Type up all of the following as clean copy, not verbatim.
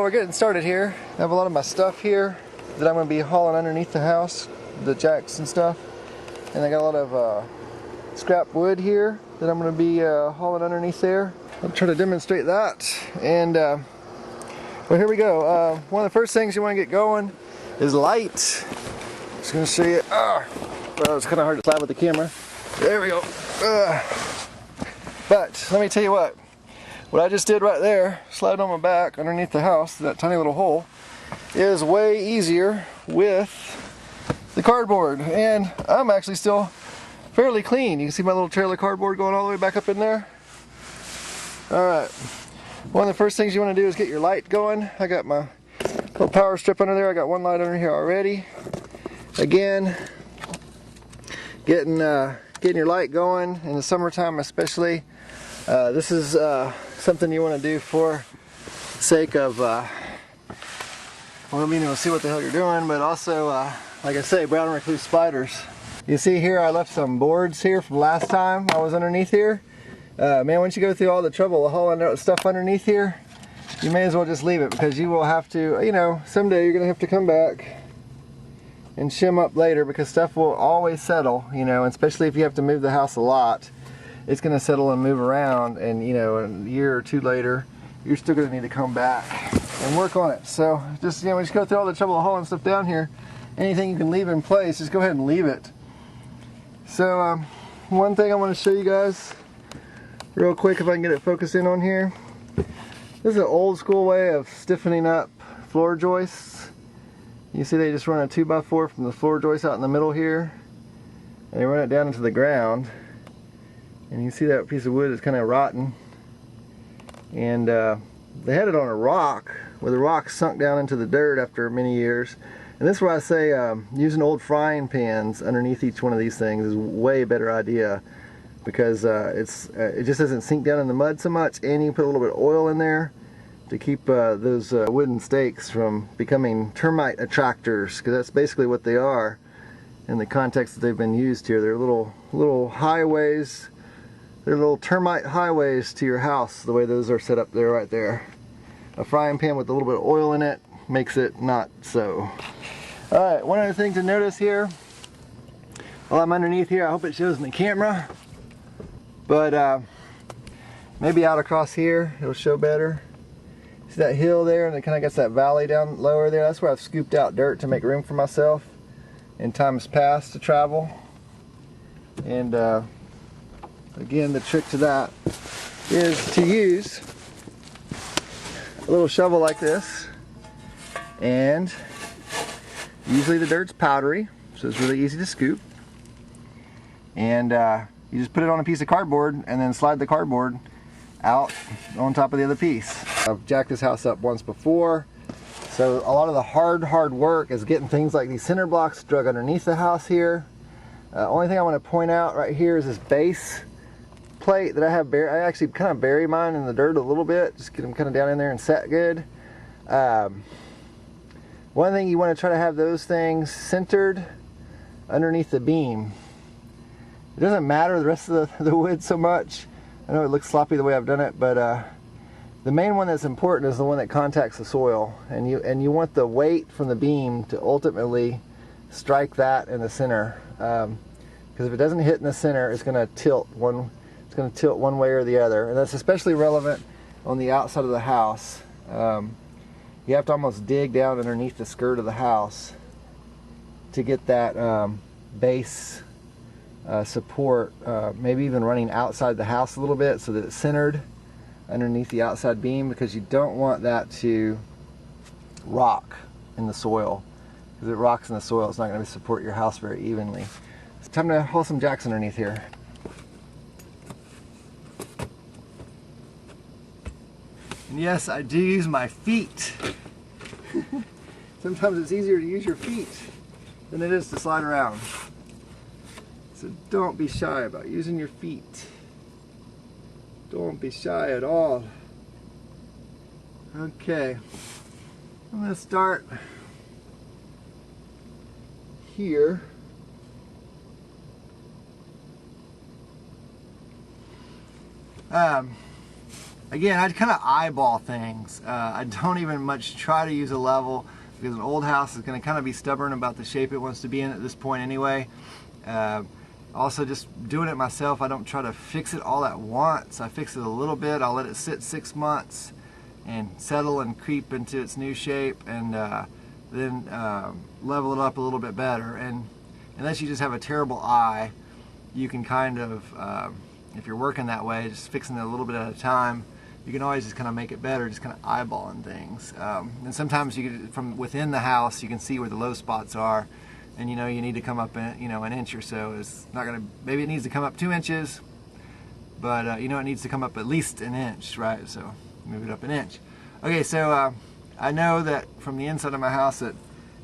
we're getting started here. I have a lot of my stuff here that I'm going to be hauling underneath the house, the jacks and stuff. And I got a lot of scrap wood here that I'm going to be hauling underneath there. I'll try to demonstrate that. And well, here we go. One of the first things you want to get going is light. Just going to show you. Well, it's kind of hard to slide with the camera. There we go. But let me tell you what I just did right there, slide on my back underneath the house, that tiny little hole, is way easier with the cardboard. And I'm actually still fairly clean. You can see my little trailer cardboard going all the way back up in there. Alright, one of the first things you want to do is get your light going. I got my little power strip under there. I got one light under here already. Again, getting your light going in the summertime especially. This is something you want to do for the sake of, well, being able to see what the hell you're doing, but also, like I say, brown recluse spiders. You see here I left some boards here from last time I was underneath here. Man, once you go through all the trouble of hauling stuff underneath here, you may as well just leave it, because you will have to, you know, someday you're going to have to come back and shim up later, because stuff will always settle, you know, especially if you have to move the house a lot. It's going to settle and move around, and you know, a year or two later, you're still going to need to come back and work on it. So just, you know, just go through all the trouble of hauling stuff down here. Anything you can leave in place, just go ahead and leave it. So one thing I want to show you guys real quick, if I can get it focused in on here. This is an old school way of stiffening up floor joists. You see they just run a 2x4 from the floor joist out in the middle here, and they run it down into the ground. And you see that piece of wood is kind of rotten. And they had it on a rock, where the rock sunk down into the dirt after many years. And this is why I say using old frying pans underneath each one of these things is a way better idea, because it just doesn't sink down in the mud so much, and you can put a little bit of oil in there to keep those wooden stakes from becoming termite attractors, because that's basically what they are in the context that they've been used here. They're little highways. They're little termite highways to your house, the way those are set up there, right there. A frying pan with a little bit of oil in it makes it not so. Alright, one other thing to notice here, while I'm underneath here, I hope it shows in the camera, but maybe out across here, it'll show better. See that hill there, and it kind of gets that valley down lower there? That's where I've scooped out dirt to make room for myself in times past to travel. And again, the trick to that is to use a little shovel like this, and usually the dirt's powdery, so it's really easy to scoop, and you just put it on a piece of cardboard and then slide the cardboard out on top of the other piece. I've jacked this house up once before, so a lot of the hard work is getting things like these center blocks drug underneath the house here. Only thing I want to point out right here is this base plate that I have. I actually kind of bury mine in the dirt a little bit, just get them kind of down in there and set good. One thing, you want to try to have those things centered underneath the beam. It doesn't matter the rest of the wood so much. I know it looks sloppy the way I've done it, but the main one that's important is the one that contacts the soil, and you want the weight from the beam to ultimately strike that in the center, because if it doesn't hit in the center, it's going to tilt one. It's going to tilt one way or the other, and that's especially relevant on the outside of the house. You have to almost dig down underneath the skirt of the house to get that base support, maybe even running outside the house a little bit so that it's centered underneath the outside beam, because you don't want that to rock in the soil. Because if it rocks in the soil, it's not going to support your house very evenly. It's time to haul some jacks underneath here. And yes, I do use my feet. Sometimes it's easier to use your feet than it is to slide around. So don't be shy about using your feet. Don't be shy at all. Okay, I'm going to start here. again, I kind of eyeball things. I don't even much try to use a level, because an old house is going to kind of be stubborn about the shape it wants to be in at this point anyway. Also, just doing it myself, I don't try to fix it all at once. I fix it a little bit, I'll let it sit 6 months and settle and creep into its new shape, and then level it up a little bit better. And unless you just have a terrible eye, you can kind of, if you're working that way, just fixing it a little bit at a time, you can always just kind of make it better, just kind of eyeballing things. And sometimes you can, from within the house, you can see where the low spots are, and you know you need to come up an inch or so. It's not gonna, maybe it needs to come up 2 inches, but you know it needs to come up at least an inch, right? So move it up an inch. Okay, so I know that from the inside of my house that,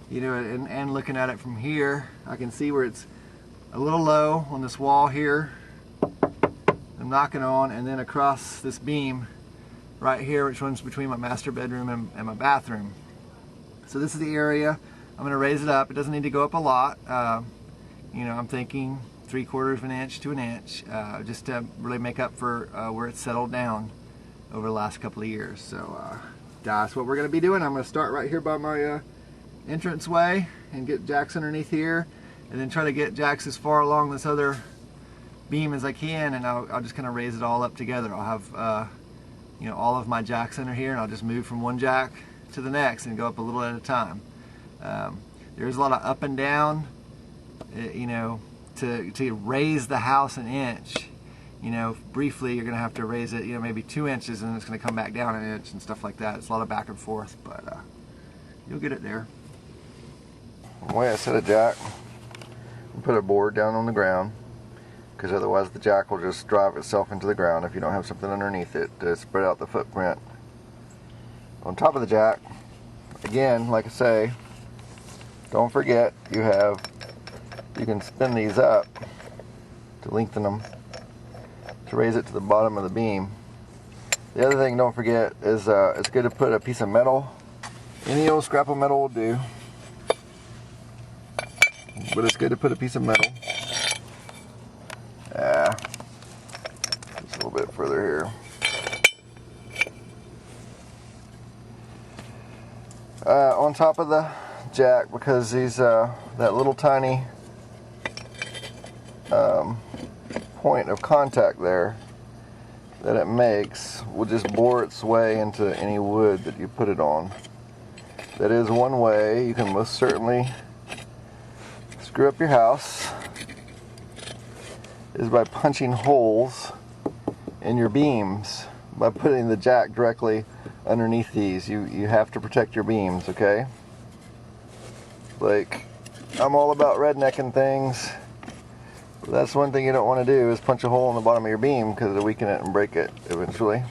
you know, and looking at it from here, I can see where it's a little low on this wall here. I'm knocking on, and then across this beam right here, which runs between my master bedroom and my bathroom. So this is the area. I'm going to raise it up. It doesn't need to go up a lot. You know, I'm thinking 3/4 of an inch to an inch, just to really make up for where it's settled down over the last couple of years. So that's what we're going to be doing. I'm going to start right here by my entranceway and get jacks underneath here, and then try to get jacks as far along this other beam as I can, and I'll just kind of raise it all up together. I'll have you know, all of my jacks under here, and I'll just move from one jack to the next and go up a little at a time. There's a lot of up and down, you know, to raise the house an inch. You know, briefly you're going to have to raise it, you know, maybe 2 inches, and then it's going to come back down an inch and stuff like that. It's a lot of back and forth, but you'll get it there. The way I set a jack, put a board down on the ground, because otherwise the jack will just drive itself into the ground if you don't have something underneath it to spread out the footprint. On top of the jack, again, like I say, don't forget you can spin these up to lengthen them, to raise it to the bottom of the beam. The other thing don't forget is it's good to put a piece of metal. Any old scrap of metal will do, but it's good to put a piece of metal. Just a little bit further here. On top of the jack, because these that little tiny point of contact there that it makes will just bore its way into any wood that you put it on. That is one way you can most certainly screw up your house, is by punching holes in your beams, by putting the jack directly underneath these. You have to protect your beams, okay? Like, I'm all about rednecking things. That's one thing you don't want to do, is punch a hole in the bottom of your beam, because it'll weaken it and break it eventually.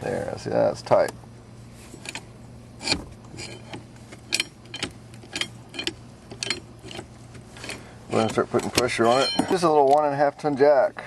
There, see, that's tight. We're going to start putting pressure on it. Just a little 1.5 ton jack.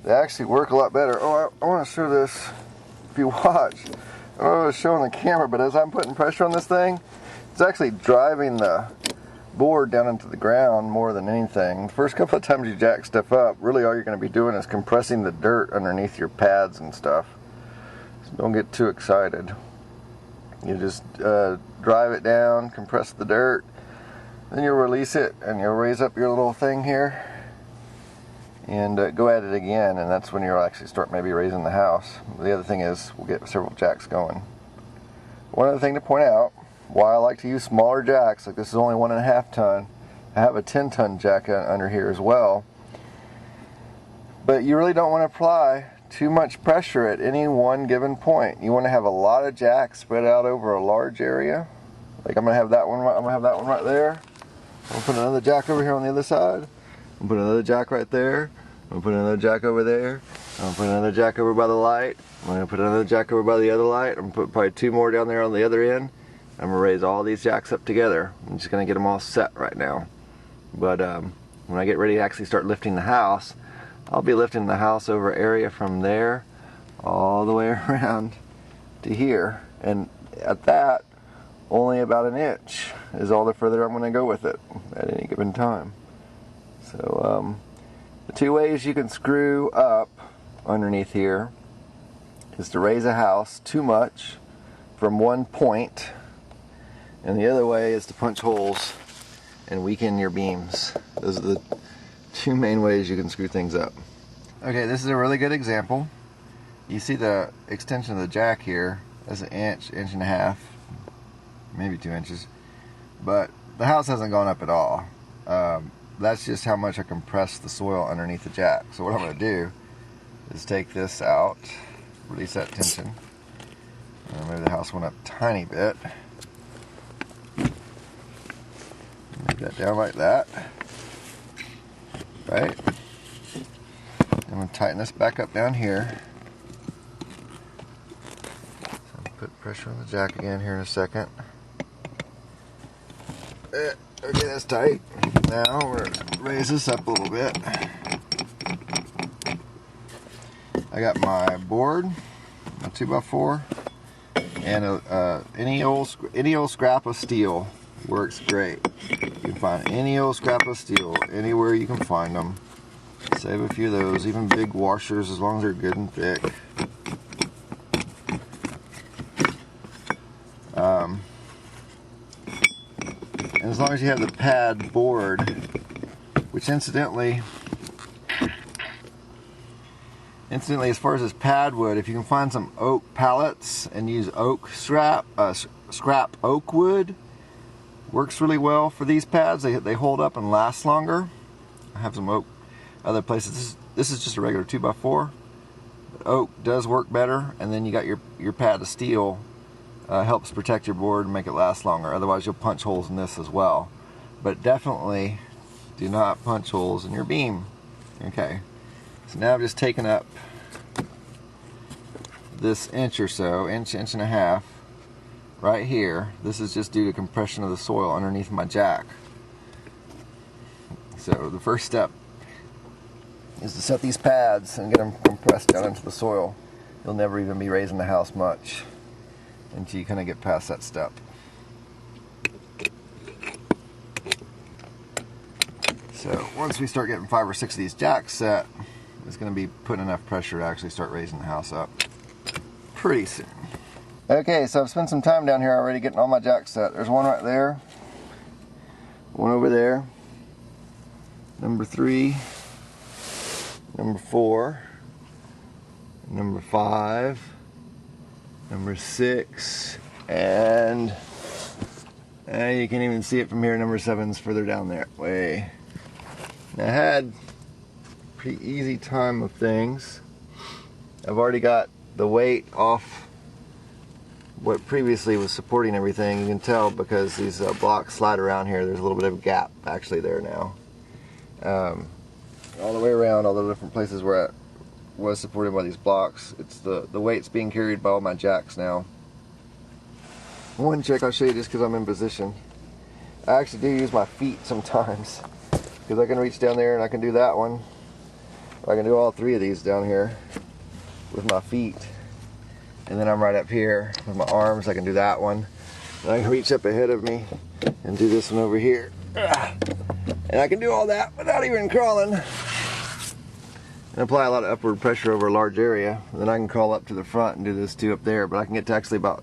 They actually work a lot better. Oh, I want to show this. If you watch, I don't know if I was showing the camera, but as I'm putting pressure on this thing, it's actually driving the board down into the ground more than anything. The first couple of times you jack stuff up, really all you're going to be doing is compressing the dirt underneath your pads and stuff. So don't get too excited. You just drive it down, compress the dirt, then you'll release it and you'll raise up your little thing here and go at it again, and that's when you'll actually start maybe raising the house. The other thing is we'll get several jacks going. One other thing to point out, why I like to use smaller jacks, like this is only 1.5 ton. I have a 10-ton jack under here as well. But you really don't want to apply too much pressure at any one given point. You want to have a lot of jacks spread out over a large area. Like I'm gonna have that one right there. I'll put another jack over here on the other side. I'll put another jack right there. I'll put another jack over there. I'll put another jack over by the light. I'm gonna put another jack over by the other light. I'm gonna put probably 2 more down there on the other end. I'm gonna raise all these jacks up together. I'm just gonna get them all set right now. But when I get ready to actually start lifting the house, I'll be lifting the house over area from there all the way around to here. And at that, only about an inch is all the further I'm gonna go with it at any given time. So the 2 ways you can screw up underneath here is to raise a house too much from one point, and the other way is to punch holes and weaken your beams. Those are the two main ways you can screw things up. Okay, this is a really good example. You see the extension of the jack here. That's an inch, inch and a half, maybe 2 inches. But the house hasn't gone up at all. That's just how much I compress the soil underneath the jack. So what I'm going to do is take this out, release that tension. Maybe the house went up a tiny bit. Move that down like that. Right? I'm going to tighten this back up down here. So I'm going to put pressure on the jack again here in a second. Okay, that's tight. Now we're going to raise this up a little bit. I got my board, my 2x4, and any old scrap of steel works great. You can find any old scrap of steel anywhere you can find them. Save a few of those, even big washers, as long as they're good and thick. And as long as you have the pad board, which incidentally, as far as this pad wood, if you can find some oak pallets and use oak scrap oak wood, works really well for these pads. They hold up and last longer. I have some oak other places. This is just a regular 2x4. But oak does work better, and then you got your pad of steel. Helps protect your board and make it last longer. Otherwise you'll punch holes in this as well. But definitely do not punch holes in your beam. Okay, so now I've just taken up this inch or so, inch and a half right here. This is just due to compression of the soil underneath my jack. So the first step is to set these pads and get them compressed down into the soil. You'll never even be raising the house much until you kind of get past that step. So once we start getting 5 or 6 of these jacks set, it's going to be putting enough pressure to actually start raising the house up pretty soon. Okay, so I've spent some time down here already getting all my jacks set. There's one right there, one over there, number 3, number 4, number 5, number 6, and you can even see it from here. Number 7's further down there. Way. Now, I had a pretty easy time of things. I've already got the weight off what previously was supporting everything. You can tell because these blocks slide around here. There's a little bit of a gap actually there now. All the way around, all the different places where I was supported by these blocks. It's the weight's being carried by all my jacks now. One trick I'll show you just because I'm in position. I actually do use my feet sometimes because I can reach down there and I can do that one. Or I can do all 3 of these down here with my feet. And then I'm right up here with my arms. I can do that one. And I can reach up ahead of me and do this one over here. And I can do all that without even crawling. And apply a lot of upward pressure over a large area. And then I can crawl up to the front and do this 2 up there. But I can get to actually about,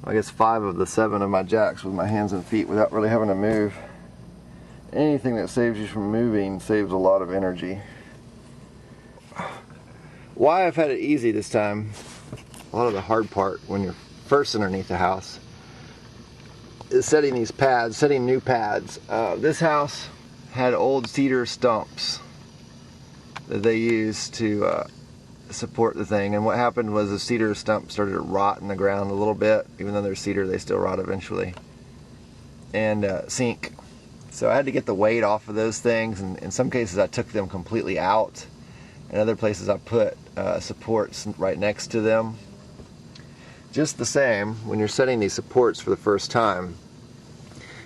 I guess, 5 of the 7 of my jacks with my hands and feet without really having to move. Anything that saves you from moving saves a lot of energy. Why I've had it easy this time, a lot of the hard part when you're first underneath the house, is setting these pads, setting new pads. This house had old cedar stumps that they used to support the thing, and what happened was the cedar stump started to rot in the ground a little bit. Even though they're cedar, they still rot eventually and sink. So I had to get the weight off of those things, and in some cases I took them completely out. In other places I put supports right next to them. Just the same, when you're setting these supports for the first time,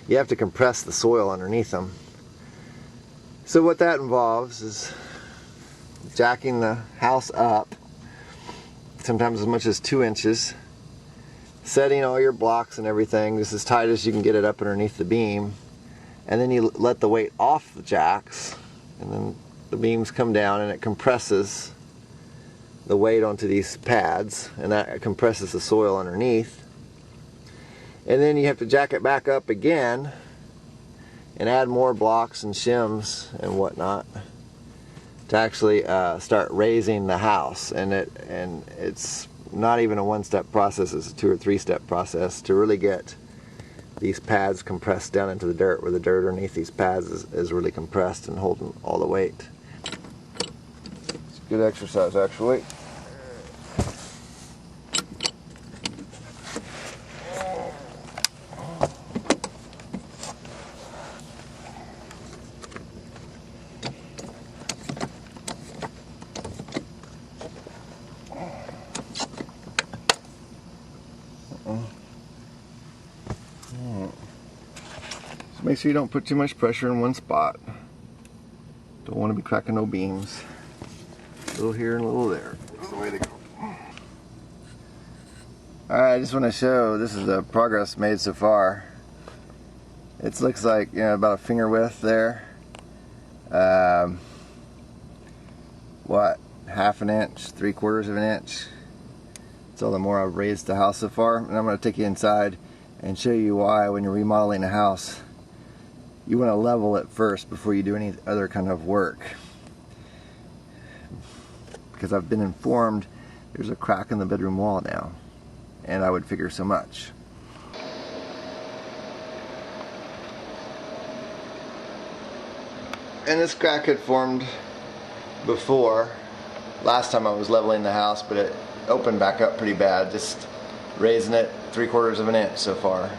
you have to compress the soil underneath them. So what that involves is jacking the house up, sometimes as much as 2 inches, setting all your blocks and everything just as tight as you can get it up underneath the beam, and then you let the weight off the jacks, and then the beams come down and it compresses the weight onto these pads, and that compresses the soil underneath. And then you have to jack it back up again and add more blocks and shims and whatnot to actually start raising the house. And it's not even a one-step process, it's a 2 or 3-step process to really get these pads compressed down into the dirt, where the dirt underneath these pads is really compressed and holding all the weight. It's good exercise, actually. So make sure you don't put too much pressure in one spot. Don't want to be cracking no beams. A little here and a little there. That's the way to go. Alright, I just want to show, this is the progress made so far. It looks like, you know, about a finger width there. What, half an inch, 3/4 of an inch. That's all the more I've raised the house so far. And I'm going to take you inside and show you why, when you're remodeling a house, you want to level it first before you do any other kind of work. Because I've been informed there's a crack in the bedroom wall now, and I would figure so much. And this crack had formed before, last time I was leveling the house, but it opened back up pretty bad, just raising it 3/4 of an inch so far.